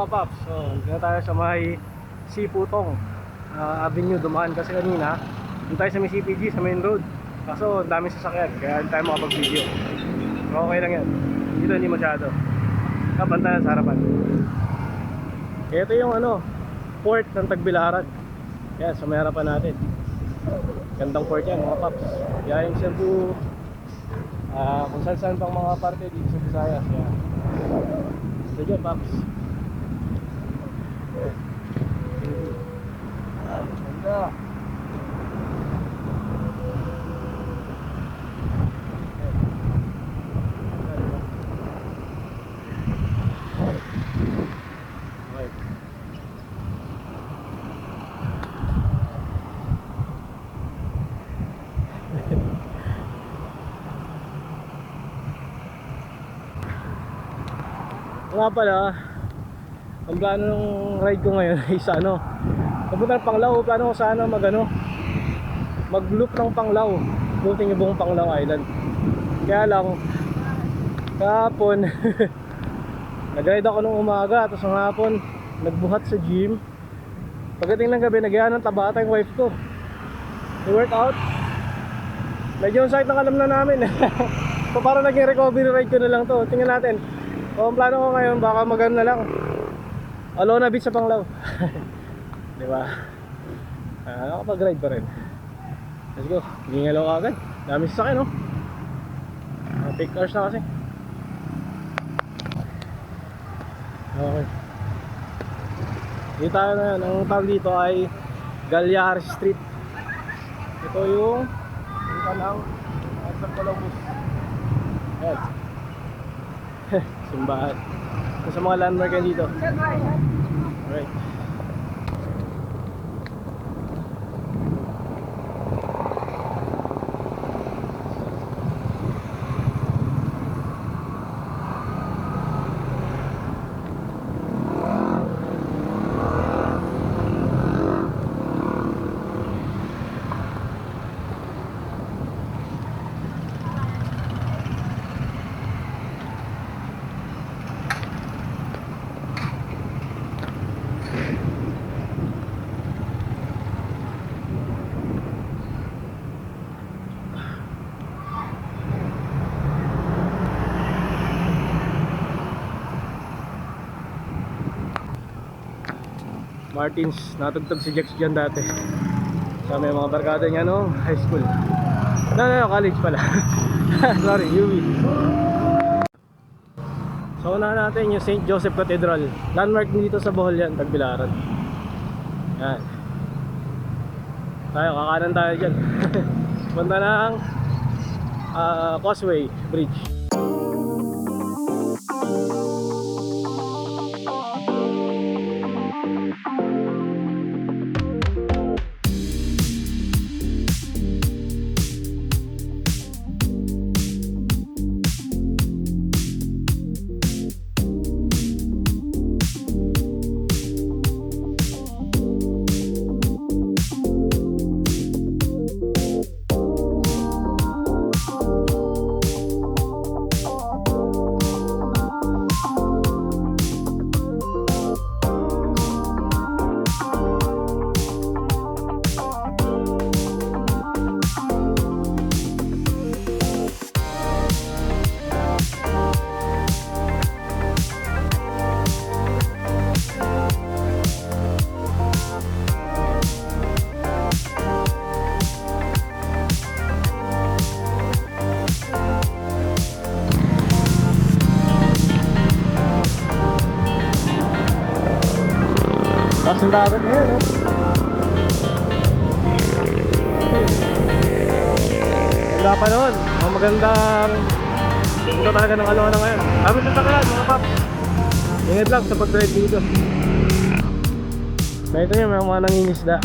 mga paps. So, dito na tayo sa may Siputong Avenue. Dumaan kasi kanina. Dito tayo sa may CPG, sa main road. Kaso, ang daming sasakyan. Kaya hindi tayo makapag-video. Okay lang yan. Dito hindi masyado. Kapantayan sa harapan. Ito yung port ng Tagbilaran. Yan, sa may harapan natin. Gandang port yan mga paps. Kaya yung Cebu, kung saan pang mga parte dito sa Visayas. Yan. Ito dyan paps. Ganda. Nga pala, ang plano ng ride ko ngayon ay sa papunta ng Panglao. Plano ko sana mag-loop ng Panglao, buting yung buong Panglao Island. Kaya lang kahapon nag-ride ako nung umaga, tapos ng hapon nagbuhat sa gym. Pagdating ng gabi, nagyan ng Tabata yung wife ko, i-workout. Medyo yung sakit ng alam na namin. So parang naging recovery ride ko na lang to. Tingnan natin. So, ang plano ko ngayon, baka maganda na lang Alona Beach sa Panglao. Diba? Nakapag-ride pa rin. Let's go. Gingalaw agad. Dami sasakyan, no? Peak hours na kasi. Okay. Dito tayo na yan. Ang tawag dito ay Galyar Street. Ito yung kanang San Columbus. Ayan. Simbahan. Ito sa mga landmark yan dito. Alright. Martins, natugtog si Jax dyan dati. Sa may mga barkada niya high school. No, college pala. Sorry, UV. So unahan natin yung St. Joseph Cathedral. Landmark dito sa Bohol yan, Tagbilaran. Yan. Tayo, kakanan tayo dyan. Punta ng Causeway Bridge. Taas ng dagat ngayon, Ganda pa noon. Magandang ito talaga ng Alona ngayon. Kami sa sakalan, mga paps. Ingat lang sa pag-drive dito. Kaya ito yung mga nangingisda.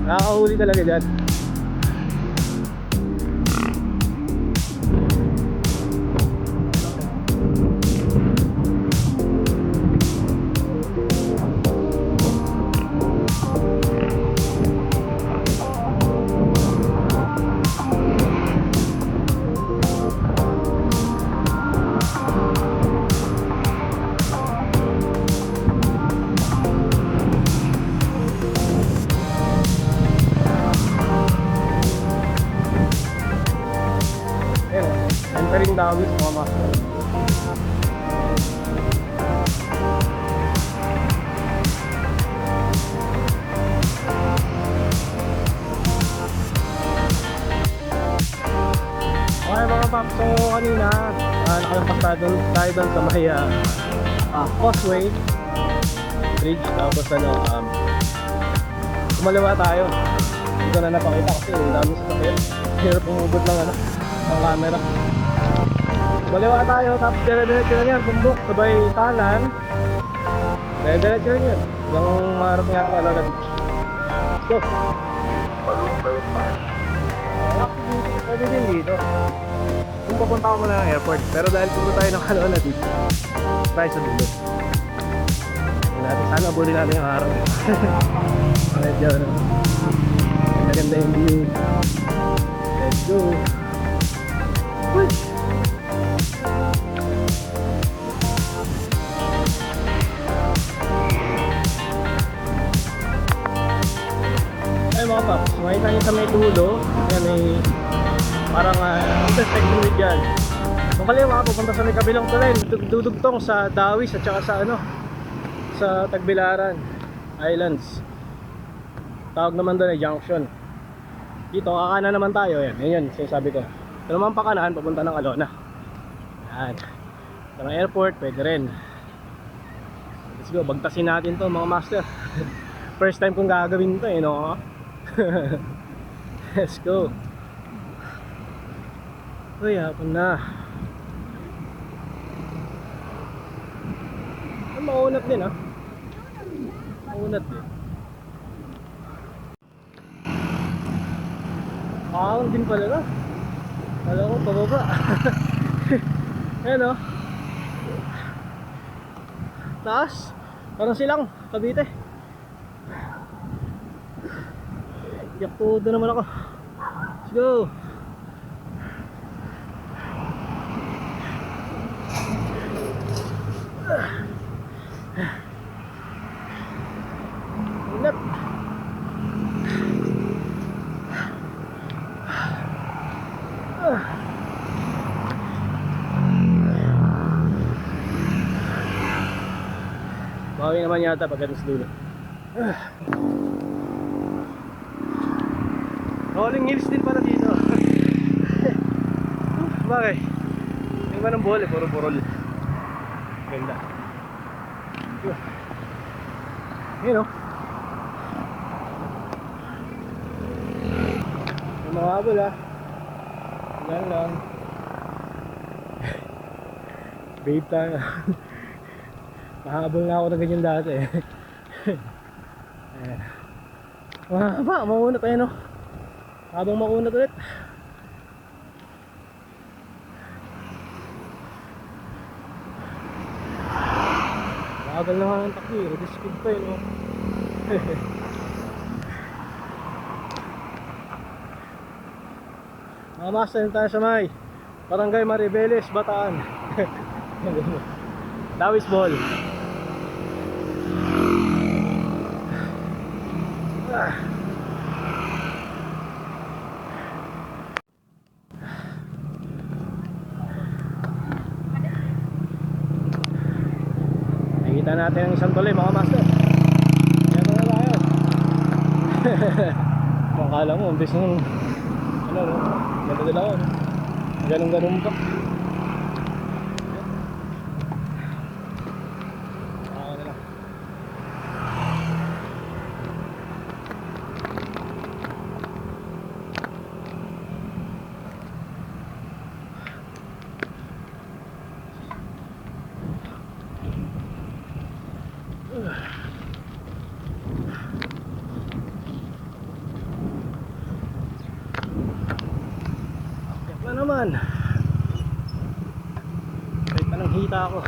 Nakakahuli talaga dyan. Dawis mga master. Okay mga paps, so kanina nakalampas tayo doon sa may Causeway Bridge, tapos kumaliwa tayo. Hindi ko na napakita kasi ang dami sa sakyan. Hirap umubot ng camera. Kumaliwa tayo, tapos dire-diretso na yan, bundok, sabay kanan. Dire-diretso na yan hanggang maharap nga ako agad. Let's go. Pwede din dito. Kung papunta ko muna ng airport, pero dahil pumunta tayo ng Calona dito, tayo sa dulo. Sana abulin natin yung araw. Medyo maganda yung view. Let's go. Push! Ay mga paps, makita nyo sa may dulo. Yan ay parang intersection with dyan. Kung kaliwa, pupunta sa may kabilang tulay, dudugtong sa Dawis at saka sa Tagbilaran Islands. Tawag naman doon ay junction. Dito kakanan naman tayo. Yan sinasabi ko. Ito naman pa kanan, papunta ng Calona. Yan. Ito ng airport, pwede rin. Let's go, bagtasin natin to mga master. First time kong gagawin to no? Let's go. Uy, hapon na. Maunat din maunat din. Maunat din pala na. Kala ko pababa. Ayan taas. Parang silang Cavite. Yakudo naman ako. Let's go. Ingat. Bawi naman yata pagdating sa dulo. Rolling hills din pala dito. Bakit? Hindi man ang bole, puro burol. Ganda. Yun yung mga habol yan lang. Babe tayo. Mahabol na ako na ganyan dati. Mahaba, maunat habang maunat ulit. Magal na nga ng takbo, ready speed pa mga master tayo sa may Barangay Maribeles, Bataan. Dawis Ball. Nakikita natin ang isang tuloy mga master. Kaya na tayo. Makala mo, umbis nung ganda dala ko ganun pa. Na naman kahit anong hita ako.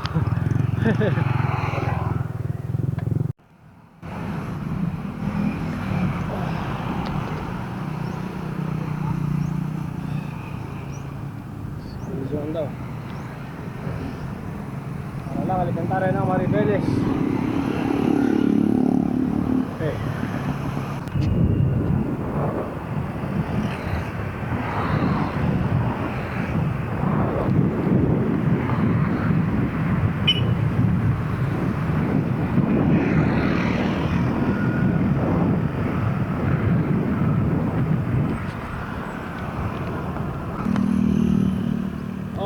Susun daw para lang Alcantara ng Maribeles. Okay.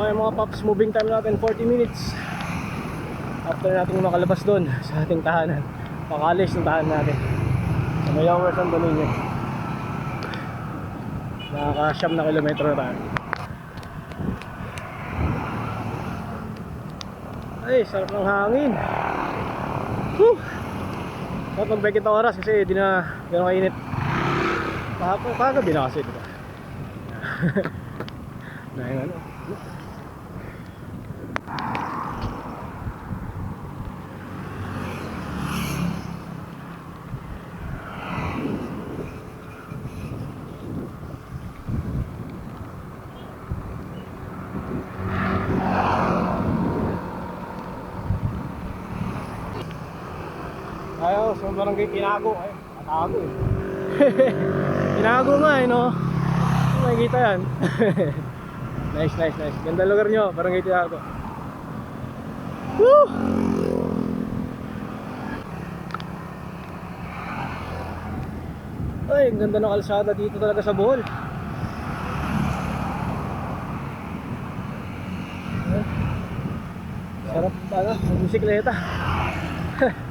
Okay mga paps, moving time natin 40 minutes after natin makalabas doon sa ating tahanan, pakalis ng tahanan natin sa Mayawar San Domingo. Nakaka-siyam na kilometro na tayo. Ay, sarap ng hangin. Whew! Sarap mag-break ito oras kasi di na gano'ng kainit. Kagabi na kasi, diba? Na yung ano. Ayaw, sa barangay Tinago. Ay, matago eh. Tinago nga eh, no? Makikita yan. Nice. Ganda lugar nyo, barangay Tinago. Woo! Ay, ang ganda ng kalsada dito talaga sa Bohol. Sarap ano, bisikleta.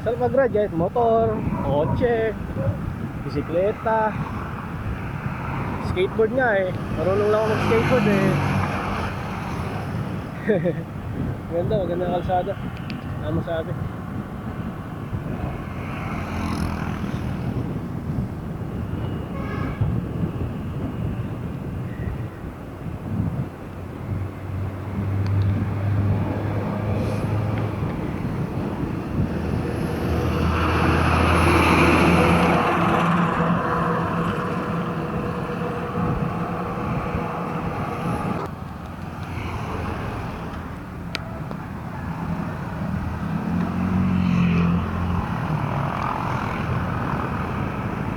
Sarap mag-ride kahit motor, kotse, bisikleta, skateboard nga eh. Marunong lang ako mag-skateboard eh. Maganda ang kalsada. Ano masabi?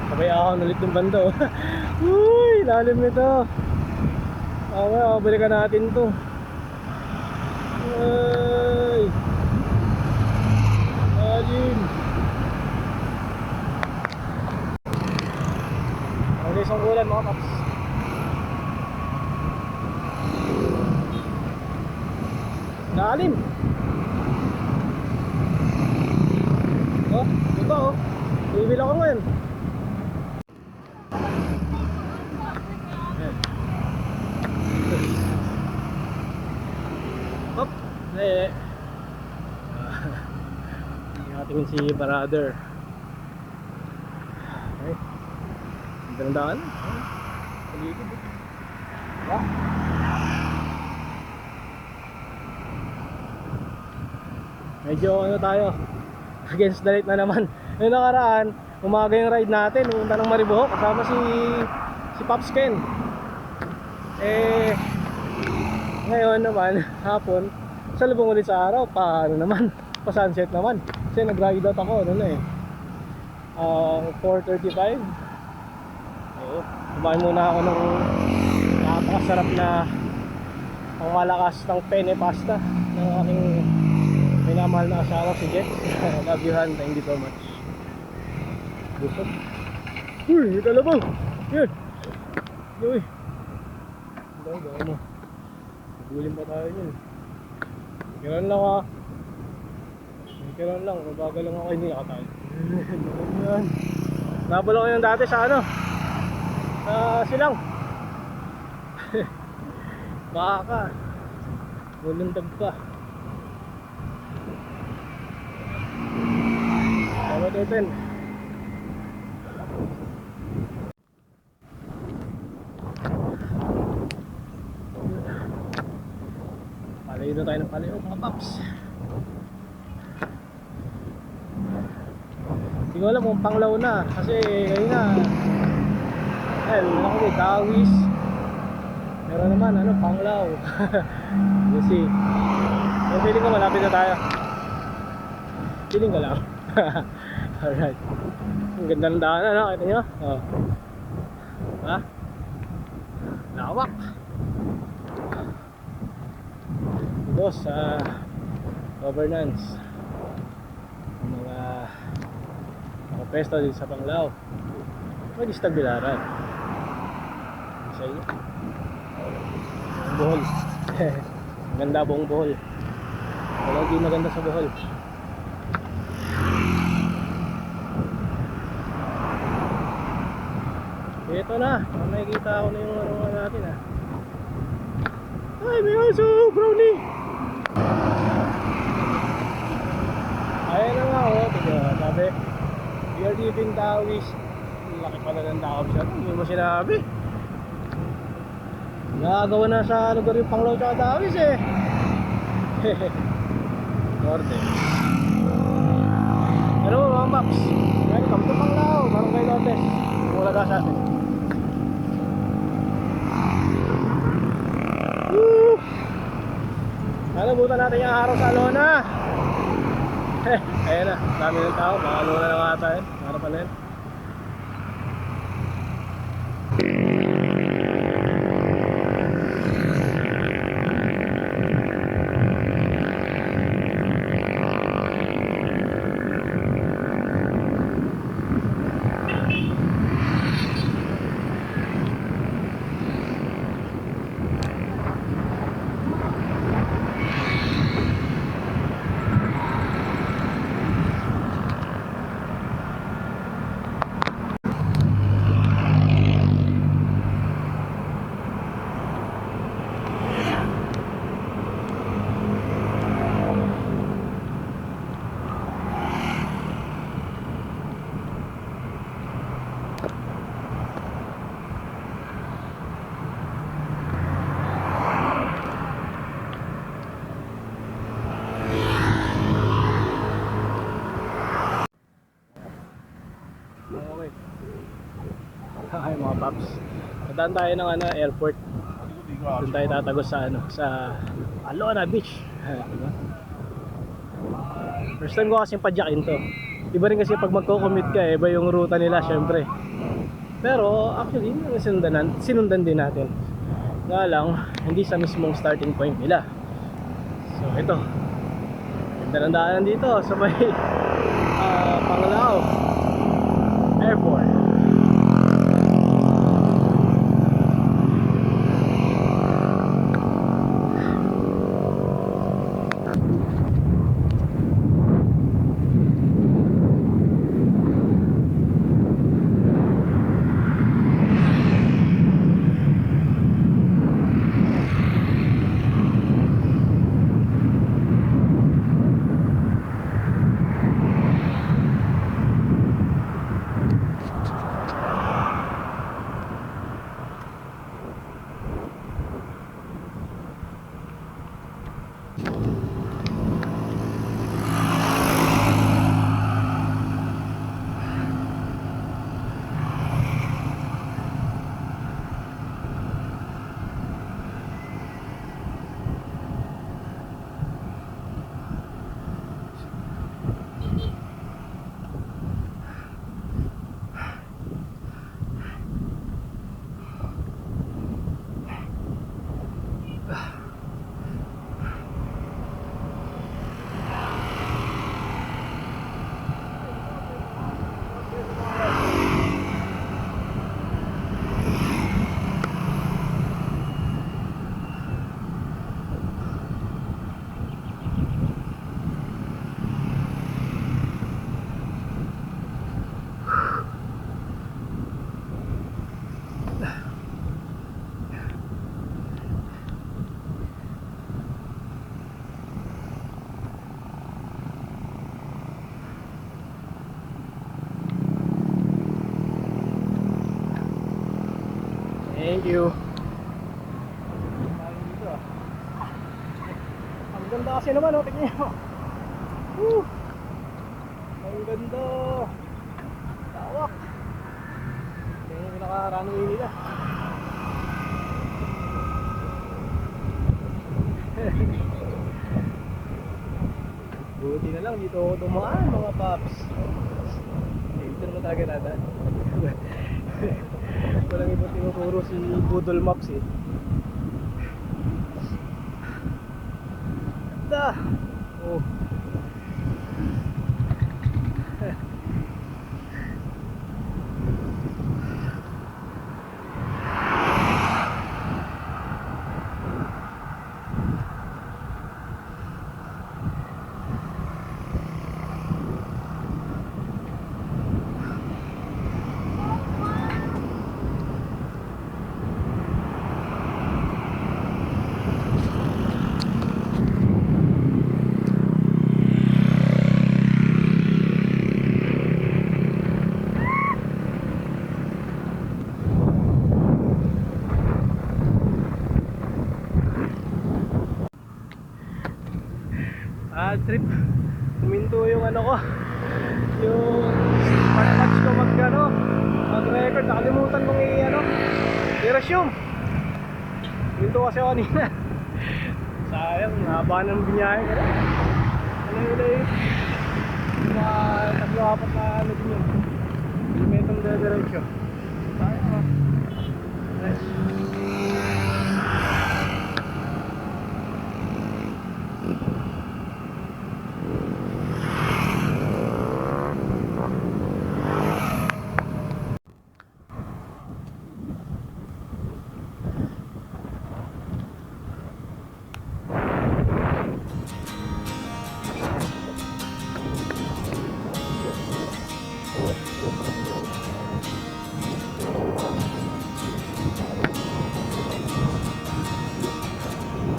Sabay ako ulit ng banda oh. Uy, lalim nito. Okay, balikan natin to. Ay, lalim. Okay, isang ulan mga paps. Lalim. Oh, ito oh. Bibila ko ngayon. Hop, tingin si brother. Okay. Ganda ng daan. Paligid. Yeah. Medyo ano tayo, against the light na naman. Yung nakaraan, umaga yung ride natin, pumunta ng Maribohok kasama si Pops Ken. Ngayon naman, hapon, salubong ulit sa araw, paano naman, pa sunset naman. Kasi nag-ride out ako, ano na eh, 4:35. Oo, kumain muna ako ng napakasarap na ang malakas ng penne pasta ng aking minamahal na asawa si Jet. Love you Han, thank you so much. Busog. Uy, may kalabaw. Yan. Uy. Ano? Nagulin pa tayo yun. Kiran lang ah. Kiran lang, mabagal lang ako, hindi nakatayo. Yan. Nabalo ko yung dati sa ano? Sa Silang. Baka. Bulundag pa. Salamat natin. Palayo na tayo ng palayo mga paps. Hindi ko alam kung panglaw na kasi ngayon na ako may Dawis. Meron naman ano, panglaw. You see. So, feeling ko malapit na tayo. Feeling ko lang. Alright. Ang ganda ng daan, ano? Kita nyo? Oh. Ha? Lawak. Ito sa governance. Mga pwesto din sa Panglao. Mag-istabilaran. Sa inyo. Bohol. Ganda buong Bohol. Wala di maganda sa Bohol. Ito na, makikita ko na yung ano natin ah. Ay, may aso, brownie! Ayan na nga oh, tiga, sabi we are leaving Taoist. Laki pala ng Taoist siya, hindi mo sinabi. Nagagawa na sa lugar yung Panglao tsaka Taoist eh. Norte. Ano mga maps? Welcome to Panglao, Barangay Lotes. Wala ka sa atin. Woo! Nalabutan natin yung araw sa Alona. Ayan na, dami ng tao. Baka Alona na nga tayo. Harapan na yun. Okay. Hi mga paps. Nadaan tayo ng ano, airport. Doon tayo tatagos sa ano, sa Alona Beach. Diba? First time ko kasing padyakin to. Iba rin kasi pag magko-commit ka, iba yung ruta nila syempre. Pero actually, sinundan din natin. Nga lang, hindi sa mismong starting point nila. So ito. Ganda ng daanan dito sa may Panglao Airport. Thank you. Ang ganda kasi naman, oh, tignan nyo. Woo! Ang ganda. Tawak. Tignan yung pinaka-runway nila. Buti na lang dito ako dumaan mga paps. Dito naman talaga nadaan. Walang ibang tinuturo si Google Maps eh. Da! Oh. trip. Huminto yung ano ko, yung smartwatch ko mag-record. Nakalimutan kong i-resume. Huminto kasi ako kanina. Sayang, haba ng binyahe ko. Mga tatlo-apat na din yun. Kilometrong diretso. Sayang Nice.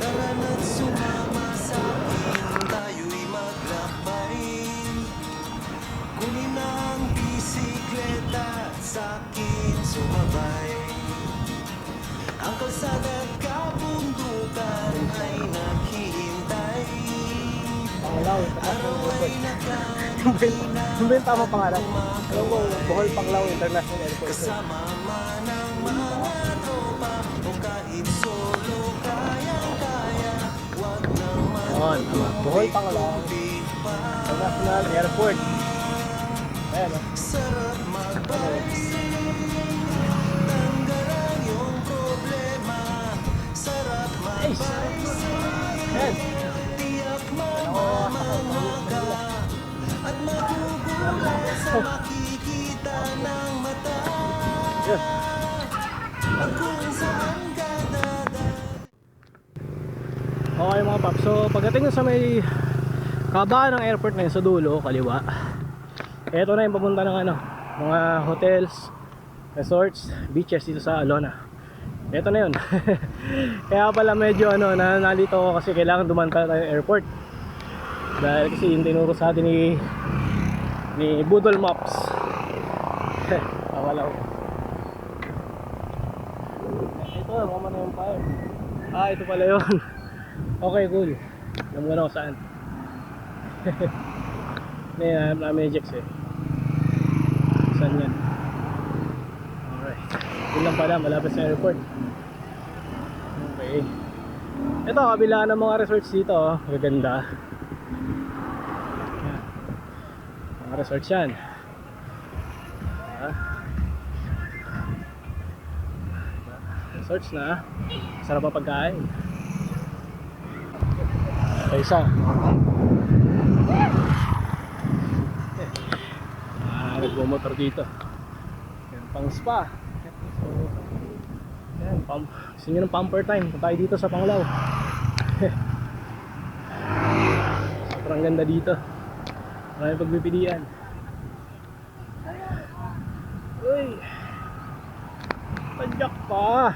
Tara't sumama sa akin, tayo'y maglakbay. Kunin ang bisikleta at sa'kin sumabay. Ang kalsada at kabundukan ay naghihintay. Panglaw. Araw ay Yung ba yung tama pangalan? Alam ko, Bohol Panglao International Airport. kasama man ang mga tropa o kahit solo kayang-kaya. Huwag naman Bohol Panglao lumapit pa. International Airport. Ayan Sarap mag-bike, tanggalan yung problema. Sarap mag-bike, Ayan. tiyak mamamaga at magugulat sa makikita ng mata. Ayan. At kung saan ka dadaan. Okay mga paps, so pagdating sa may kabahan ng airport na yun sa dulo, kaliwa, eto na yung papunta ng mga hotels, resorts, beaches dito sa Alona. Eto na yun. Kaya pala medyo nalito ako kasi kailangan dumanta tayo ng airport. Dahil kasi yung tinuro sa atin ni Budol Maps. Wala ko. Ito, Roman Empire. Ito pala yun. Okay, cool. Alam mo na kung saan. Hanap namin yung Jex Saan yan? Alright. Yun lang pala, malapit sa airport. Okay. Ito, kabila ng mga resorts dito. Magaganda. Yan. Mga resorts yan. Resorts na. Sarap ang pagkain. Isa. Nagbumotor dito. Yan, pang spa. Yan, gusto nyo ng pamper time. Tayo dito sa Panglao. Sobrang ganda dito. Maraming pagpipilian. Uy! Padyak pa!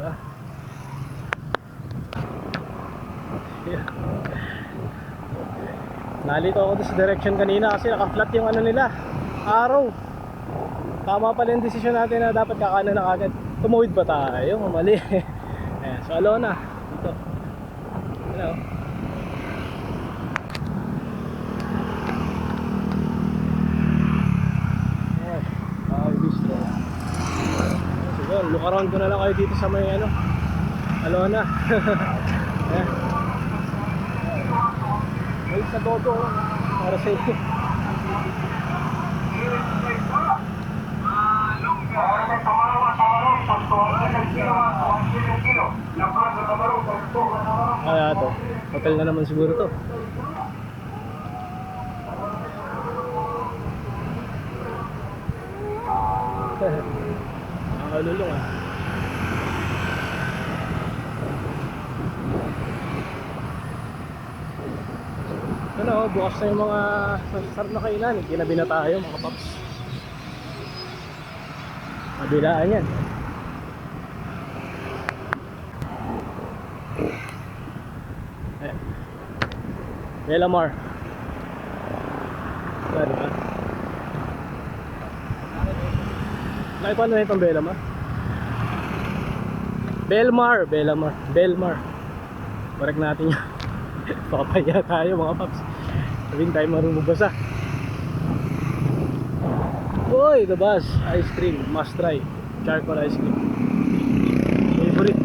Diba? Yeah. Nalito ako doon sa direction kanina kasi naka-flat yung nila, araw. Tama pala yung desisyon natin na dapat kakanan na agad. Tumawid ba tayo? Mali. Ayan, so Alona dito. Hello. Bistro. So look around ko na lang kayo dito sa may Alona. Ayan. May sa dodo para sa iyo. Ito. Hotel na naman siguro to. Nakakalulong bukas na yung mga sarap na kainan. Kinabi na tayo mga paps. Kabilaan yan. Ayan. Belamar. Wala diba? Nakita na itong Belamar? Belmar. Correct natin yun. Papaya tayo mga paps. Sabihin tayo marunong magbasa. Uy, the bus. Ice cream, must try. Charcoal ice cream. Favorite.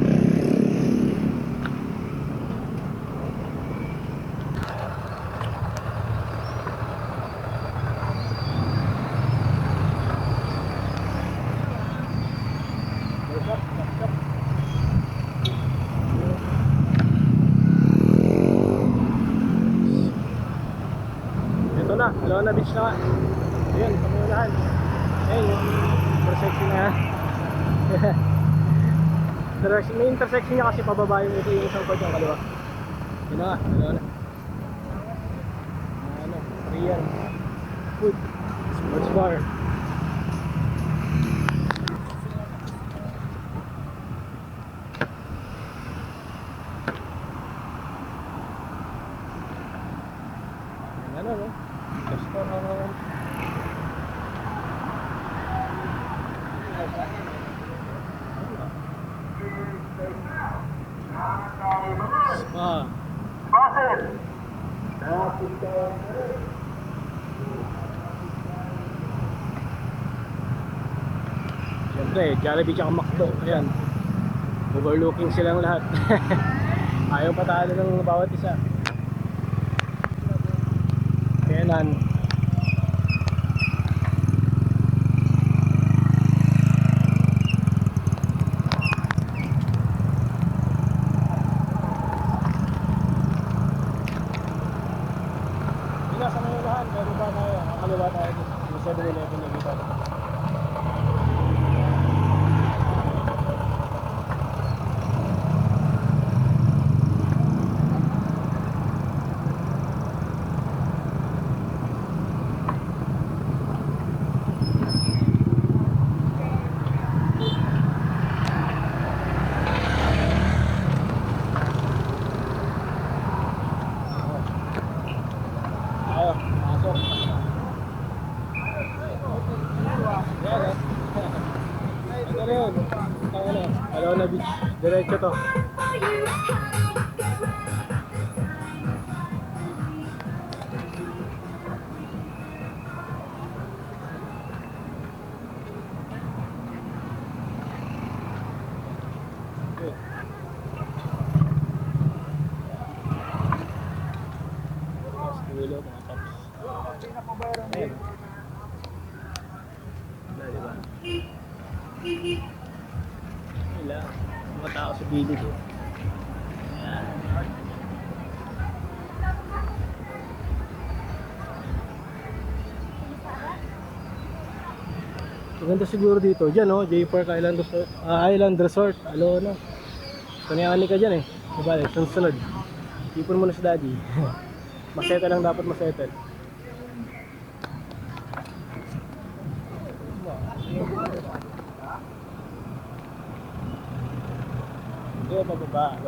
Ito na, Alona Beach na nga. Ayan, pamunahan. Ayan yung intersection na. May intersection niya kasi pababa yung ito yung isang kod yung kaliwa. Yun na nga, Alona. Ano, Rian Food Sports Bar. Ano no? Restaurant. Spa. Siyempre, Jollibee tsaka McDo. Ayan. Overlooking silang lahat. Ayaw patalo ng bawat isa. Kailan? Nasa Mayulahan, pero ba tayo? Nakaliwa tayo dito. Yung 7-Eleven na dito. Tayo, pasok. Yan eh. Ito na yun. Ito na. Alona Beach. Diretso to. Okay. Mas dulo mga paps. Ayan. Wala, diba? Wala. Mga tao sa gilid eh. Ayan. Maganda siguro dito. Diyan oh, J Park Island Resort. Island Resort. Alona. Kanyang ka dyan eh. Diba? Sunod. Ipon mo na si daddy. Masettle lang dapat masettle. Hindi, pababa.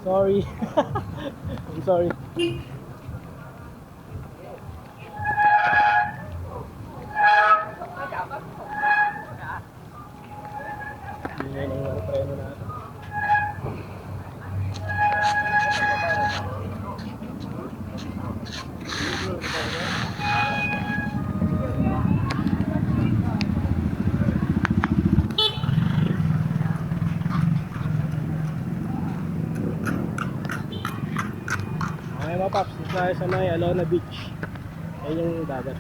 Sorry. I'm sorry. Hindi na yung preno natin. Okay mga paps, dito tayo sa may Alona Beach. Ayan yung dagat.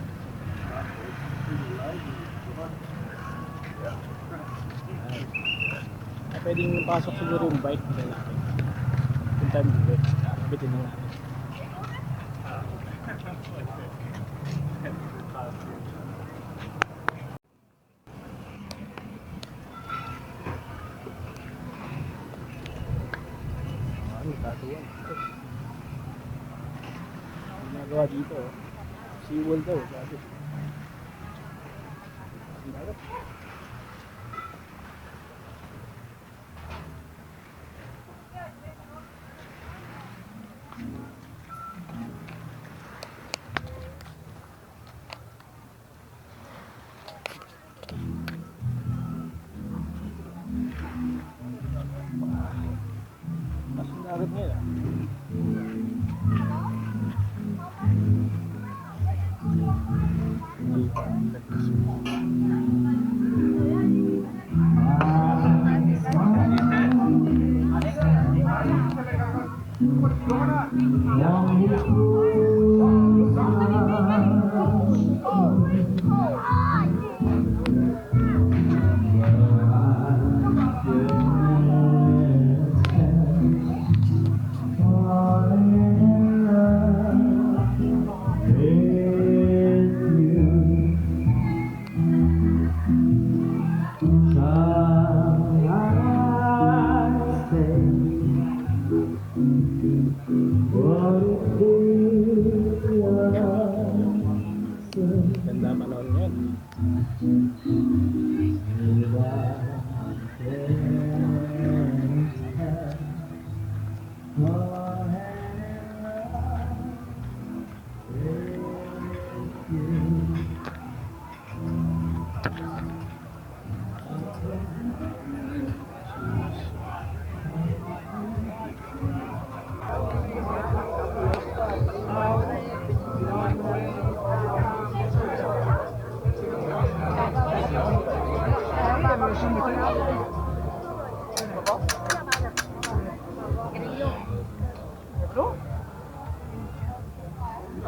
Pwedeng pasok siguro yung bike nila natin. Punta dito. Bitin lang natin. Ano, tatuan. Ginagawa dito. Seawall daw. Sabi. Dagat.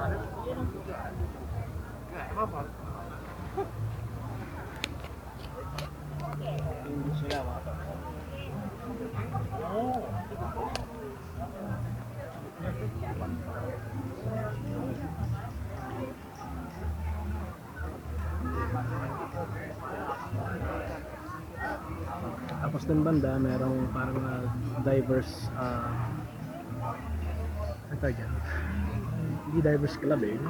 Hindi sila mga tapos dun banda merong parang divers ano tawag dyan? Hindi divers club eh.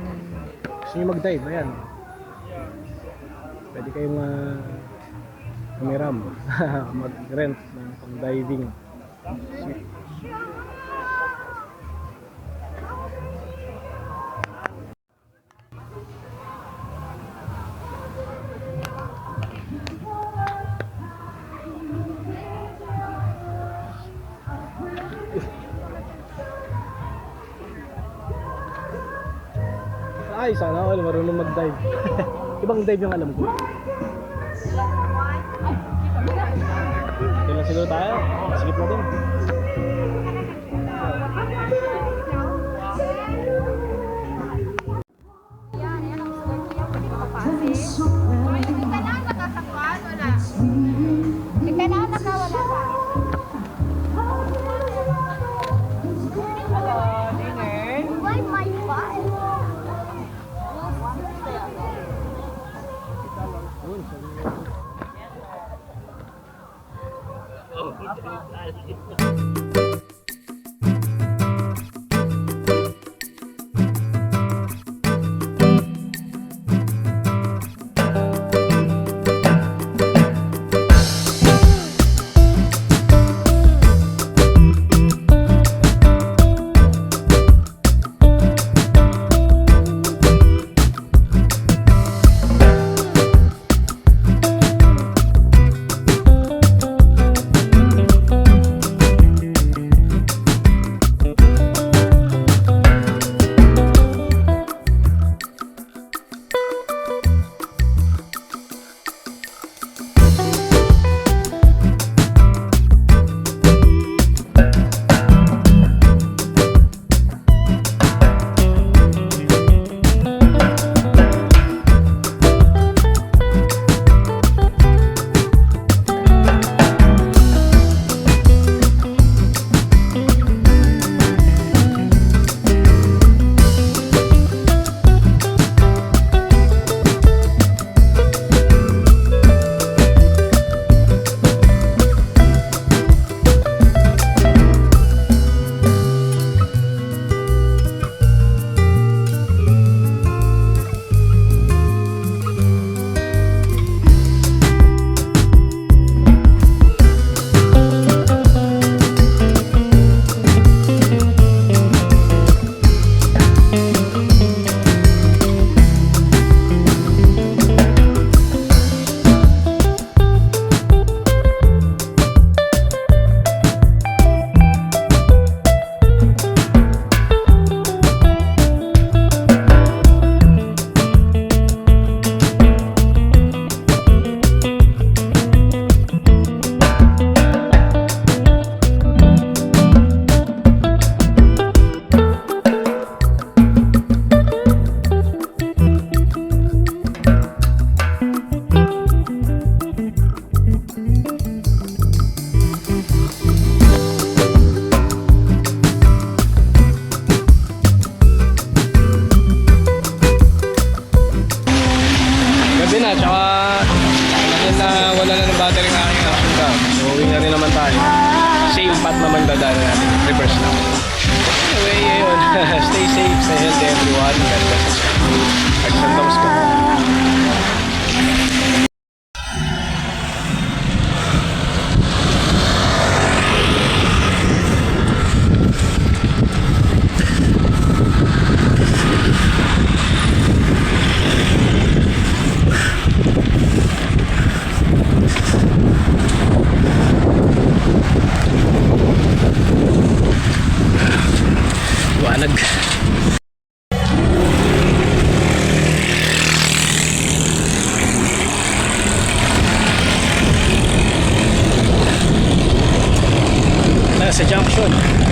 Gusto nyo mag-dive, ayan. Pwede kayong umiram, mag-rent ng pang-diving. Ay, sana all marunong mag-dive. Ibang dive yung alam ko. Kailan siguro tayo? Sikip na din. Reverse lang. Anyway, yun. Stay safe, stay healthy everyone. God bless us. Pag-santamos ko. Liwanag. Nasa junction.